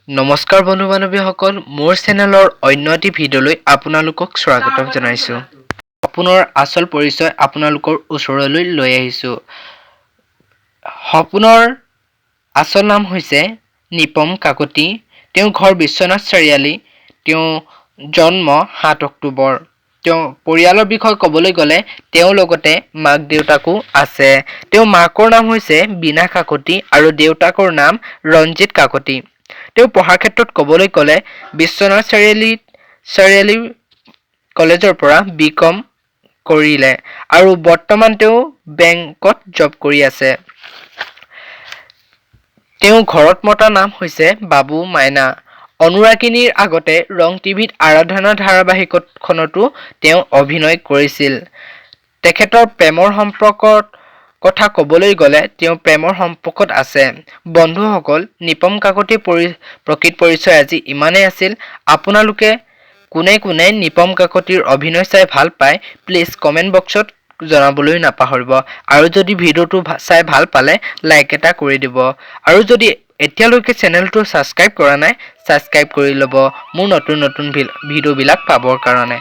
নমস্কাৰ বন্ধু বান্ধৱীসকল মোৰ চেনেলৰ অন্য এটি ভিডিঅ'লৈ আপোনালোকক স্বাগতম জনাইছোঁ। সপোনৰ আচল পৰিচয় আপোনালোকৰ ওচৰলৈ লৈ আহিছোঁ। সপোনৰ আচল নাম হৈছে নিপম কাকতি। তেওঁ ঘৰ বিশ্বনাথ চাৰিআলি। তেওঁ জন্ম ৭ অক্টোবৰ। তেওঁ পৰিয়ালৰ বিষয়ে ক'বলৈ গ'লে তেওঁৰ লগতে মাক দেউতাকো আছে। তেওঁ মাকৰ নাম হৈছে বীণা কাকতি আৰু দেউতাকৰ নাম ৰঞ্জিত কাকতি। তেওঁ পঢ়াৰ ক্ষেত্ৰত ক'বলৈ গ'লে বিশ্বনাথ চাৰিআলি কলেজৰ পৰা বিকম কৰিলে আৰু বৰ্তমান তেওঁ বেংকত জব কৰি আছে। তেওঁ ঘৰত মতা নাম হৈছে বাবু মাইনা। অনুৰাগিনীৰ আগতে ৰং টিভিত আৰাধনা ধাৰাবাহিকখনতো তেওঁ অভিনয় কৰিছিল। তেখেতৰ প্ৰেমৰ সম্পৰ্কৰ কথা ক'বলৈ গ'লে তেওঁ প্ৰেমৰ সম্পৰ্কত আছে। বন্ধুসকল, নিপম কাকতিৰ প্ৰকৃত পৰিচয় আজি ইমানেই আছিল। আপোনালোকে কোনে কোনে নিপম কাকতিৰ অভিনয় চাই ভাল পায় প্লিজ কমেণ্ট বক্সত জনাবলৈ নাপাহৰিব। আৰু যদি ভিডিঅ'টো চাই ভাল পালে লাইক এটা কৰি দিব আৰু যদি এতিয়ালৈকে চেনেলটো ছাবস্ক্ৰাইব কৰা নাই ছাবস্ক্ৰাইব কৰি ল'ব মোৰ নতুন ভিডিঅ'বিলাক পাবৰ কাৰণে।